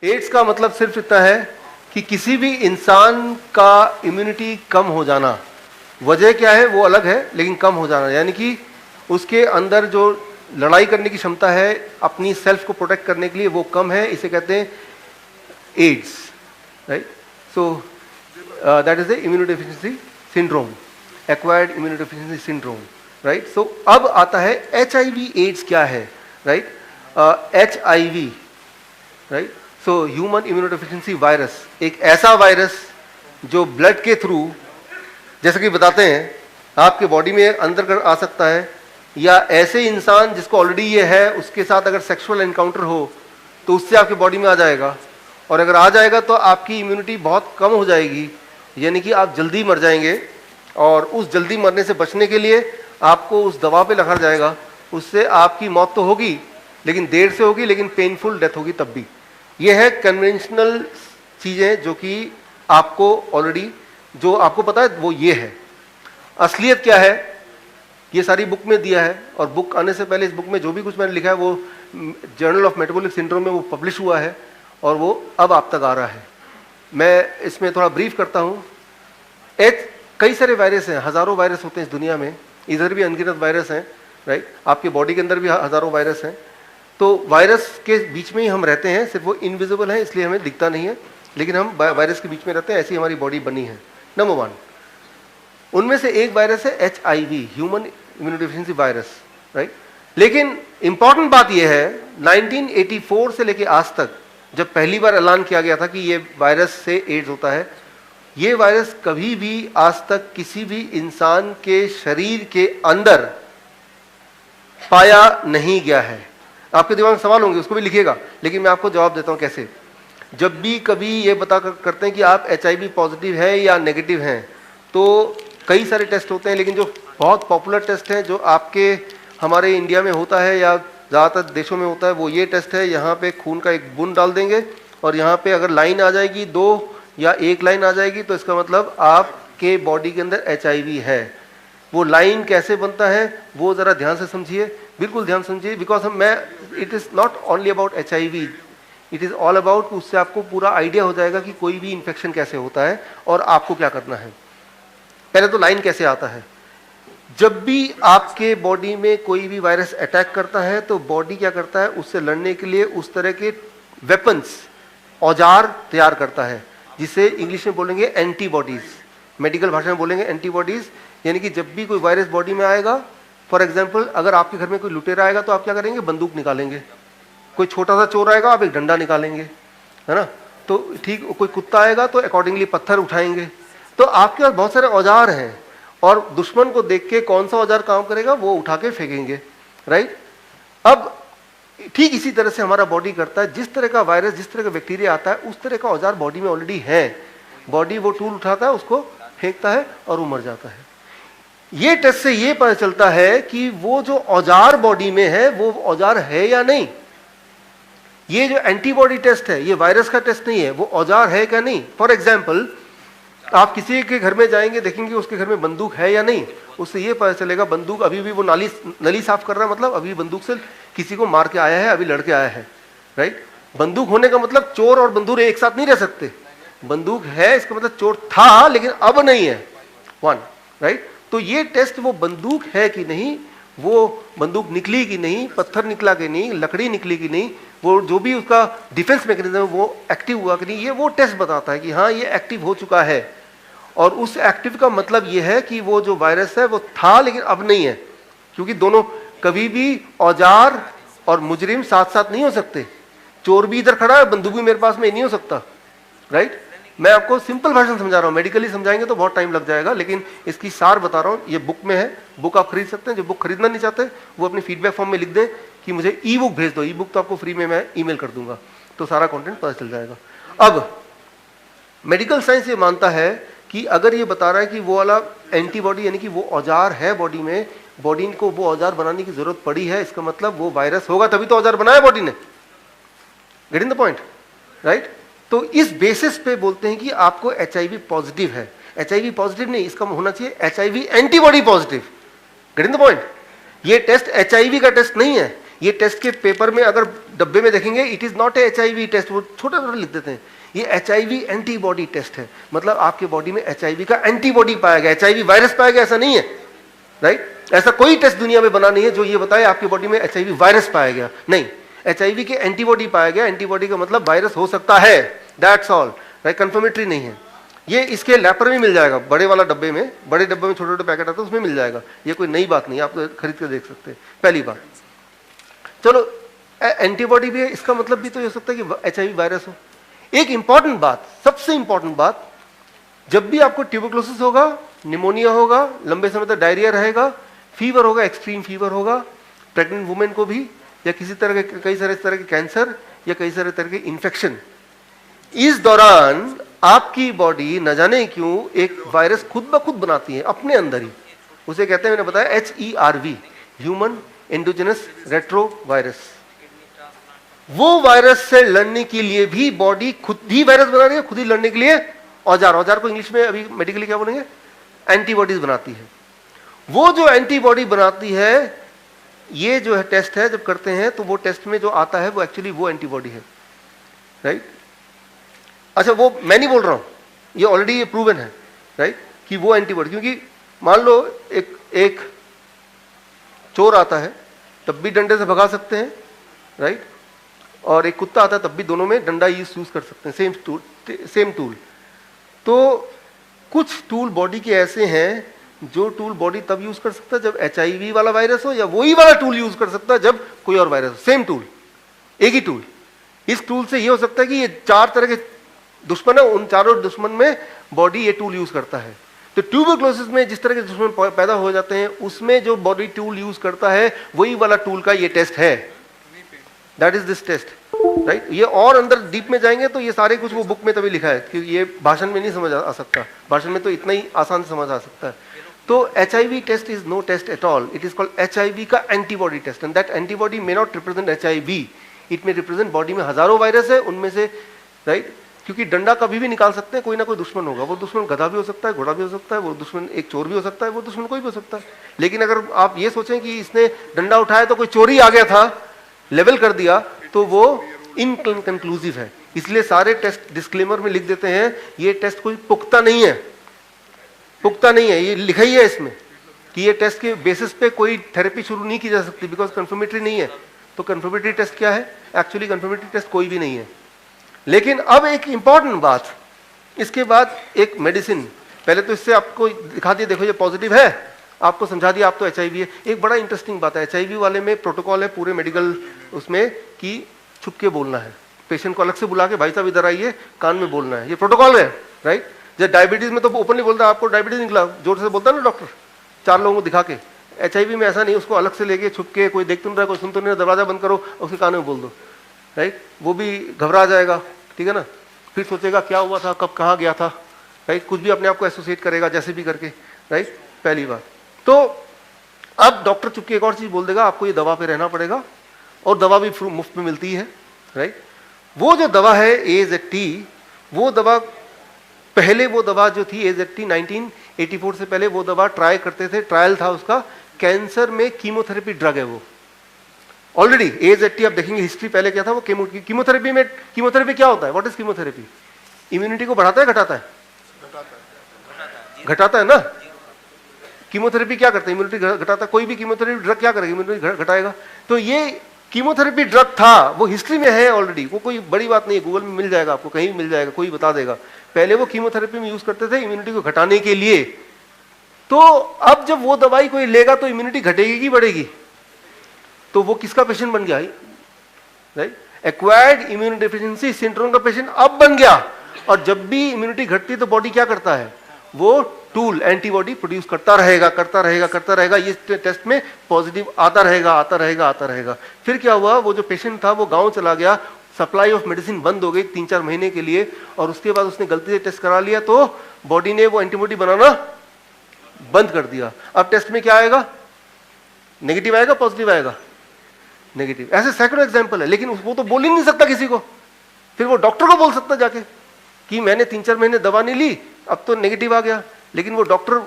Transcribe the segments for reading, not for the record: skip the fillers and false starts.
Ads का मतलब सिर्फ इतना है कि किसी भी इंसान का इम्यूनिटी कम हो जाना, वजह क्या है वो अलग है, लेकिन कम हो जाना, यानी कि उसके अंदर जो लड़ाई करने की क्षमता है अपनी सेल्फ को प्रोटेक्ट करने के लिए वो कम है, इसे कहते हैं AIDS, right. So that is the immunodeficiency syndrome, acquired immunodeficiency syndrome, right. So अब आता है HIV एड्स क्या है, right. HIV, right. So human immunodeficiency virus एक ऐसा वायरस जो ब्लड के थ्रू, जैसे कि बताते हैं, आपके बॉडी में अंदर कर आ सकता है, या ऐसे इंसान जिसको ऑलरेडी ये है उसके साथ अगर सेक्सुअल एनकाउंटर हो तो उससे आपके बॉडी में आ जाएगा, और अगर आ जाएगा तो आपकी इम्यूनिटी बहुत कम हो जाएगी, यानी कि आप जल्दी मर जाएंगे। और उस जल्दी मरने से बचने के लिए आपको उस दवा पे लगा जाएगा, उससे आपकी मौत तो होगी लेकिन देर से होगी, लेकिन पेनफुल डेथ होगी तब भी। ये है कन्वेंशनल चीजें जो कि आपको ऑलरेडी, जो आपको पता है वो ये है। असलियत क्या है ये सारी बुक में दिया है, और बुक आने से पहले इस बुक में जो भी कुछ मैंने लिखा है वो जर्नल ऑफ मेटाबॉलिक सिंड्रोम में वो पब्लिश हुआ है और वो अब आप तक आ रहा है। मैं इसमें थोड़ा ब्रीफ करता हूँ। कई सारे वायरस हैं, हजारों वायरस होते हैं इस दुनिया में, इधर भी अनगिनत वायरस हैं, राइट। आपके बॉडी के अंदर भी हजारों वायरस हैं। तो वायरस के बीच में ही हम रहते हैं, सिर्फ वो इनविजिबल है इसलिए हमें दिखता नहीं है, लेकिन हम वायरस के बीच में रहते हैं, ऐसी हमारी बॉडी बनी है। नंबर 1, उनमें से एक वायरस है HIV, human immunodeficiency virus, right. लेकिन इंपॉर्टेंट बात यह है 1984 से लेकर आज तक जब पहली बार ऐलान किया गया था कि ये वायरस से एड्स होता है, ये वायरस कभी भी आज तक किसी भी इंसान के शरीर के अंदर पाया नहीं गया है। आपके दिमाग में सवाल होंगे, उसको भी लिखिएगा, लेकिन मैं आपको जवाब देता हूं कैसे। जब भी कभी ये बता करते हैं कि आप HIV पॉजिटिव है या नेगेटिव हैं, तो कई सारे टेस्ट होते हैं, लेकिन जो बहुत पॉपुलर टेस्ट है जो आपके हमारे इंडिया में होता है या ज़्यादातर देशों में होता है, वो ये टेस्ट है। यहाँ पे खून का एक बूंद डाल देंगे और यहाँ पे अगर लाइन आ जाएगी 2 या 1 लाइन आ जाएगी तो इसका मतलब आपके बॉडी के अंदर HIV है। वो लाइन कैसे बनता है वो ज़रा ध्यान से समझिए, बिल्कुल ध्यान समझिए, because it is not only about HIV, it is all about, उससे आपको पूरा आइडिया हो जाएगा कि कोई भी इन्फेक्शन कैसे होता है और आपको क्या करना है। पहले तो लाइन कैसे आता है। जब भी आपके बॉडी में कोई भी वायरस अटैक करता है तो बॉडी क्या करता है, उससे लड़ने के लिए उस तरह के वेपन्स, औजार तैयार करता है, जिसे इंग्लिश में बोलेंगे एंटीबॉडीज, मेडिकल भाषा में बोलेंगे एंटीबॉडीज। यानी कि जब भी कोई वायरस बॉडी में आएगा, फॉर एग्जाम्पल अगर आपके घर में कोई लुटेरा आएगा तो आप क्या करेंगे, बंदूक निकालेंगे। कोई छोटा सा चोर आएगा आप एक डंडा निकालेंगे, है ना। तो ठीक, कोई कुत्ता आएगा तो अकॉर्डिंगली पत्थर उठाएंगे। तो आपके पास बहुत सारे औजार हैं और दुश्मन को देख के कौन सा औजार काम करेगा वो उठा के फेंकेंगे, राइट। अब ठीक इसी तरह से हमारा बॉडी करता है, जिस तरह का वायरस, जिस तरह का बैक्टीरिया आता है उस तरह का औजार बॉडी में ऑलरेडी है। बॉडी वो टूल उठाता है, उसको फेंकता है और वो मर जाता है। ये टेस्ट से ये पता चलता है कि वो जो औजार बॉडी में है वो औजार है या नहीं। ये जो एंटीबॉडी टेस्ट है ये वायरस का टेस्ट नहीं है, वो औजार है क्या नहीं। फॉर एग्जाम्पल आप किसी के घर में जाएंगे, देखेंगे उसके घर में बंदूक है या नहीं, उससे ये पता चलेगा बंदूक अभी भी वो नली साफ कर रहा है, मतलब अभी बंदूक से किसी को मार के आया है, अभी लड़के आया है, राइट। बंदूक होने का मतलब चोर और बंदूक एक साथ नहीं रह सकते। बंदूक है इसका मतलब चोर था लेकिन अब नहीं है, 1, राइट। तो ये टेस्ट वो बंदूक है कि नहीं, वो बंदूक निकली कि नहीं, पत्थर निकला कि नहीं, लकड़ी निकली कि नहीं, वो जो भी उसका डिफेंस मैकेनिज्म है वो एक्टिव हुआ कि नहीं, ये वो टेस्ट बताता है कि हाँ ये एक्टिव हो चुका है। और उस एक्टिव का मतलब ये है कि वो जो वायरस है वो था लेकिन अब नहीं है, क्योंकि दोनों कभी भी औजार और मुजरिम साथ साथ नहीं हो सकते। चोर भी इधर खड़ा है, बंदूक भी मेरे पास में नहीं हो सकता, राइट। मैं आपको सिंपल वर्जन समझा रहा हूँ, मेडिकली समझाएंगे तो बहुत टाइम लग जाएगा, लेकिन इसकी सार बता रहा हूँ। ये बुक में है, बुक आप खरीद सकते हैं। जो बुक खरीदना नहीं चाहते वो अपनी फीडबैक फॉर्म में लिख दें कि मुझे ई बुक भेज दो, ई बुक तो आपको फ्री में मैं ईमेल कर दूंगा, तो सारा कंटेंट पता चल जाएगा। अब मेडिकल साइंस ये मानता है कि अगर ये बता रहा है कि वो वाला एंटीबॉडी यानी कि वो औजार है बॉडी में, बॉडी को वो औजार बनाने की जरूरत पड़ी है, इसका मतलब वो वायरस होगा तभी तो औजार बनाया बॉडी ने। Getting the point, right. तो इस बेसिस पे बोलते हैं कि आपको HIV पॉजिटिव है। HIV पॉजिटिव नहीं, इसका होना चाहिए HIV antibody positive. Getting the point. ये टेस्ट HIV का टेस्ट नहीं है, ये टेस्ट के पेपर में अगर डब्बे में देखेंगे it is not a HIV test, वो छोटा छोटा लिख देते हैं, ये HIV एंटीबॉडी टेस्ट है, मतलब आपके बॉडी में HIV का एंटीबॉडी पाया गया, HIV वायरस पाया गया ऐसा नहीं है, राइट? ऐसा कोई टेस्ट दुनिया में बना नहीं है जो ये बताए आपकी बॉडी में HIV वायरस पाया गया, नहीं, HIV के एंटीबॉडी पाया गया, एंटीबॉडी का मतलब वायरस हो सकता है, दैट्स ऑल, राइट? कंफर्मेटरी नहीं है। ये इसके लैपर में मिल जाएगा, बड़े वाला डब्बे में, बड़े डब्बे में छोटे छोटे पैकेट आते हैं उसमें मिल जाएगा, ये कोई नई बात नहीं, आप तो खरीद कर देख सकते हैं। पहली बात, चलो एंटीबॉडी भी है, इसका मतलब भी तो हो सकता है कि HIV वायरस हो। एक इंपॉर्टेंट बात, सबसे इंपॉर्टेंट बात, जब भी आपको ट्यूबरकुलोसिस होगा, निमोनिया होगा, लंबे समय तक डायरिया रहेगा, फीवर होगा, एक्सट्रीम फीवर होगा, प्रेग्नेंट वुमेन को भी, या किसी तरह के कई सारे तरह के कैंसर या कई सारे तरह के इन्फेक्शन, इस दौरान आपकी बॉडी न जाने क्यों एक वायरस खुद ब खुद बनाती है अपने अंदर ही, उसे कहते हैं, मैंने बताया HERV, human endogenous retro virus. वो वायरस से लड़ने के लिए भी बॉडी खुद ही वायरस बना रही है, खुद ही लड़ने के लिए औजार को इंग्लिश में अभी मेडिकली क्या बोलेंगे, एंटीबॉडीज बनाती है। वो जो एंटीबॉडी बनाती है, ये जो है टेस्ट है जब करते हैं तो वो टेस्ट में जो आता है वो एक्चुअली वो एंटीबॉडी है, राइट? अच्छा, वो मैं नहीं बोल रहा हूं, ये ऑलरेडी ये प्रूवन है, राइट, कि वो एंटीबॉडी, क्योंकि मान लो एक चोर आता है तब भी डंडे से भगा सकते हैं, राइट, और एक कुत्ता आता है तब भी दोनों में डंडा यूज कर सकते हैं, सेम टूल। तो कुछ टूल बॉडी के ऐसे हैं जो टूल बॉडी तब यूज कर सकता है जब HIV वाला वायरस हो, या वही वाला टूल यूज कर सकता है जब कोई और वायरस हो, सेम टूल, एक ही टूल। इस टूल से ये हो सकता है कि ये 4 तरह के दुश्मन है, उन चारों दुश्मन में बॉडी ये टूल यूज करता है। तो ट्यूबरकुलोसिस में जिस तरह के दुश्मन पैदा हो जाते हैं, उसमें जो बॉडी टूल यूज करता है वही वाला टूल का ये टेस्ट है, that is this test, right? ये और अंदर डीप में जाएंगे तो ये सारे कुछ वो बुक में तभी लिखा है, क्योंकि ये भाषण में नहीं समझ आ सकता, भाषण में तो इतना ही आसान से समझ आ सकता है। तो HIV test is no test at all, it is called HIV का antibody test, and that antibody may not represent HIV, it may represent body में हजारों वायरस है, उनमें से, राइट, क्योंकि डंडा कभी भी निकाल सकते हैं, कोई ना कोई दुश्मन होगा, वो दुश्मन गधा भी हो सकता है, घोड़ा भी हो सकता है, वो दुश्मन एक चोर भी हो सकता है, वो दुश्मन कोई भी हो सकता है। लेकिन अगर आप ये सोचें कि इसने डंडा उठाया तो कोई चोरी आ गया था, लेवल कर दिया, तो वो इनकंक्लूसिव है। इसलिए सारे टेस्ट डिस्क्लेमर में लिख देते हैं ये टेस्ट कोई पुख्ता नहीं है, पुख्ता नहीं है, ये लिखा ही है इसमें कि ये टेस्ट के बेसिस पे कोई थेरेपी शुरू नहीं की जा सकती, बिकॉज कंफर्मेटरी नहीं है। तो कंफर्मेटरी टेस्ट क्या है? एक्चुअली कंफर्मेटरी टेस्ट कोई भी नहीं है। लेकिन अब एक इंपॉर्टेंट बात, इसके बाद एक मेडिसिन, पहले तो इससे आपको दिखा दिया, देखो ये पॉजिटिव है, आपको समझा दिया आप तो HIV है। एक बड़ा इंटरेस्टिंग बात है, HIV वाले में प्रोटोकॉल है पूरे मेडिकल उसमें कि छुप के बोलना है, पेशेंट को अलग से बुला के भाई साहब इधर आइए, कान में बोलना है, ये प्रोटोकॉल है, राइट? जब डायबिटीज में तो ओपनली बोलता है आपको डायबिटीज निकला, जोर से बोलता है ना डॉक्टर 4 लोगों को दिखा के। HIV में ऐसा नहीं, उसको अलग से लेके छुप के, कोई देख तो नहीं रहा, कोई सुन तो नहीं रहा, दरवाजा बंद करो उसके कान में बोल दो, राइट? वो भी घबरा जाएगा, ठीक है ना, फिर सोचेगा क्या हुआ था, कब कहाँ गया था, राइट? कुछ भी अपने आप को एसोसिएट करेगा जैसे भी करके, राइट? पहली बात तो अब डॉक्टर चुपके एक और चीज बोल देगा, आपको ये दवा पे रहना पड़ेगा, और दवा भी मुफ्त में मिलती है, राइट? वो जो दवा है AZT, वो दवा पहले, वो दवा जो थी AZT 1984 से पहले वो दवा ट्राई करते थे, ट्रायल था उसका, कैंसर में कीमोथेरेपी ड्रग है वो ऑलरेडी। AZT आप देखेंगे हिस्ट्री, पहले क्या था वो कीमोथेरेपी में, कीमोथेरेपी क्या होता है, व्हाट इज कीमोथेरेपी? इम्यूनिटी को बढ़ाता है घटाता है? घटाता है ना। कीमोथेरेपी क्या करता है? इम्यूनिटी घटाता है। कोई भी कीमोथेरेपी ड्रग क्या करेगा? इम्यूनिटी घटाएगा। तो ये कीमोथेरेपी ड्रग था, वो हिस्ट्री में है ऑलरेडी, वो कोई बड़ी बात नहीं है, गूगल में मिल जाएगा आपको, कहीं मिल जाएगा, कोई बता देगा। पहले वो कीमोथेरेपी में यूज करते थे इम्यूनिटी को घटाने के लिए। तो अब जब वो दवाई कोई लेगा तो इम्यूनिटी घटेगी कि बढ़ेगी? तो वो किसका पेशेंट बन गया, right? Acquired immuno deficiency syndrome का पेशेंट अब बन गया। और जब भी इम्यूनिटी घटती है तो बॉडी क्या करता है? वो टूल एंटीबॉडी प्रोड्यूस करता रहेगा, करता रहेगा, करता रहेगा। ये टेस्ट में पॉजिटिव आता रहेगा, आता रहेगा, आता रहेगा। फिर क्या हुआ, वो जो पेशेंट था वो गांव चला गया, सप्लाई ऑफ मेडिसिन बंद हो गई 3-4 महीने के लिए, और उसके बाद उसने गलती से टेस्ट करा लिया तो बॉडी ने वो एंटीबॉडी बनाना बंद कर दिया। अब टेस्ट में क्या आएगा? नेगेटिव आएगा, पॉजिटिव आएगा? नेगेटिव। ऐसे सैकड़ों एग्जाम्पल है, लेकिन वो तो बोल ही नहीं सकता किसी को। फिर वो डॉक्टर को बोल सकता जाके कि मैंने 3-4 महीने दवा नहीं ली, अब तो नेगेटिव आ गया। लेकिन वो डॉक्टर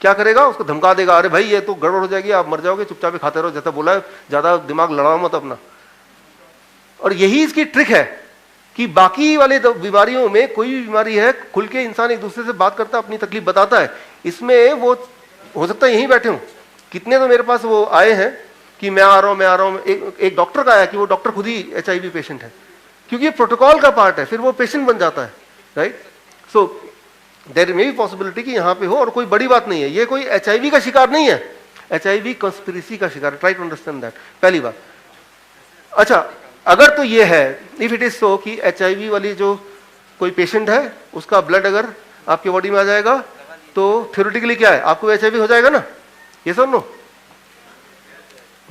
क्या करेगा? उसको धमका देगा, अरे भाई ये तो गड़बड़ हो जाएगी, आप मर जाओगे, चुपचाप खाते रहो, जैसा बोला है, ज्यादा दिमाग लड़ाओ मत अपना। और यही इसकी ट्रिक है कि बाकी वाले बीमारियों में, कोई भी बीमारी है, खुल के इंसान एक दूसरे से बात करता है, अपनी तकलीफ बताता है। इसमें वो हो सकता है यहीं बैठे हूं, कितने तो मेरे पास वो आए हैं कि मैं आ रहा हूं। एक डॉक्टर का आया कि वो डॉक्टर खुद ही HIV पेशेंट है, क्योंकि ये प्रोटोकॉल का पार्ट है, फिर वो पेशेंट बन जाता है, right. So there may be possibility कि यहां पे हो, और कोई बड़ी बात नहीं है, ये कोई HIV का शिकार नहीं है, HIV कंस्पिरेसी का शिकार है। ट्राई टू अंडरस्टैंड दैट, पहली बात। अच्छा, अगर तो ये है, इफ इट इज सो कि HIV वाली जो कोई पेशेंट है, उसका ब्लड अगर आपके बॉडी में आ जाएगा, तो थ्योरेटिकली क्या है, आपको HIV हो जाएगा ना? यस और नो?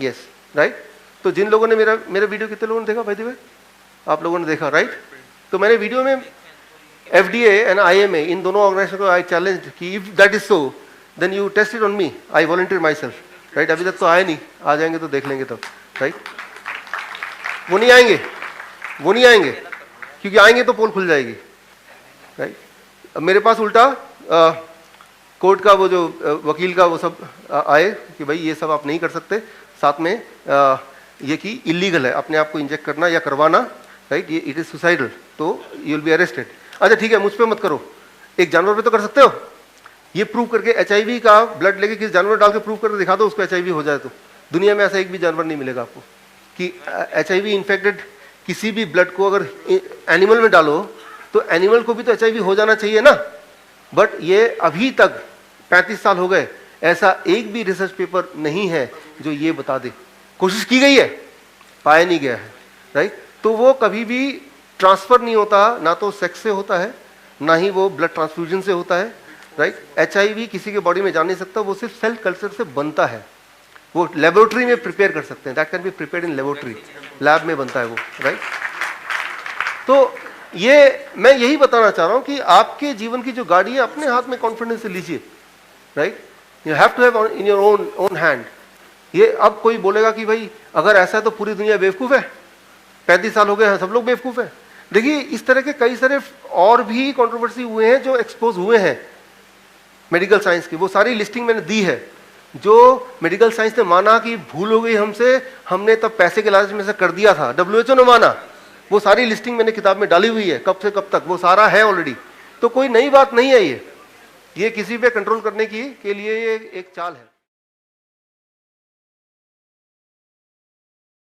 Yes, right. तो जिन लोगों ने मेरा वीडियो, कितने लोगों ने देखा भाई दी? आप लोगों ने देखा, राइट। तो मैंने वीडियो में FDA एंड IMA, इन दोनों ऑर्गेनाइजेशन को आई चैलेंज कि if that is so then you test it on me, I volunteer myself, right. अभी तक तो आए नहीं, आ जाएंगे तो देख लेंगे तब, राइट। वो नहीं आएंगे, क्योंकि आएंगे तो पोल खुल जाएगी, राइट। अब मेरे पास उल्टा कोर्ट का वो जो वकील का वो सब आए कि भाई ये सब आप नहीं कर सकते, साथ में ये कि इलीगल है अपने आप को इंजेक्ट करना या करवाना, राइट, ये इट इज सुसाइडल, तो यू विल बी अरेस्टेड। अच्छा ठीक है, मुझ पे मत करो, एक जानवर पे तो कर सकते हो। ये प्रूव करके HIV का ब्लड लेके किसी जानवर डाल के प्रूव करके दिखा दो उसको HIV हो जाए, तो दुनिया में ऐसा एक भी जानवर नहीं मिलेगा आपको कि HIV इन्फेक्टेड किसी भी ब्लड को अगर एनिमल में डालो तो एनिमल को भी तो HIV हो जाना चाहिए ना। बट ये अभी तक 35 साल हो गए, ऐसा एक भी रिसर्च पेपर नहीं है जो ये बता दे। कोशिश की गई है, पाया नहीं गया है, राइट। तो वो कभी भी ट्रांसफर नहीं होता, ना तो सेक्स से होता है, ना ही वो ब्लड ट्रांसफ्यूजन से होता है, राइट। HIV किसी के बॉडी में जा नहीं सकता, वो सिर्फ सेल कल्चर से बनता है, वो लेबोरेटरी में प्रिपेयर कर सकते हैं, that can be prepared in laboratory, lab में बनता है वो, राइट। तो ये मैं यही बताना चाह रहा हूं कि आपके जीवन की जो गाड़ी है अपने हाथ में कॉन्फिडेंस से लीजिए, right. You have to have in your own hand. ये अब कोई बोलेगा कि भाई अगर ऐसा है तो पूरी दुनिया बेवकूफ है, 35 साल हो गए हैं, सब लोग बेवकूफ है। देखिए इस तरह के कई सारे और भी कंट्रोवर्सी हुए हैं जो एक्सपोज हुए हैं मेडिकल साइंस की, वो सारी लिस्टिंग मैंने दी है। जो मेडिकल साइंस ने माना कि भूल हो गई हमसे, हमने तब पैसे के लालच में से कर दिया था, WHO ने माना, वो सारी लिस्टिंग मैंने किताब में डाली हुई है, कब से कब तक, वो सारा है ऑलरेडी। तो कोई नई बात नहीं है ये किसी पे कंट्रोल करने के लिए ये एक चाल है।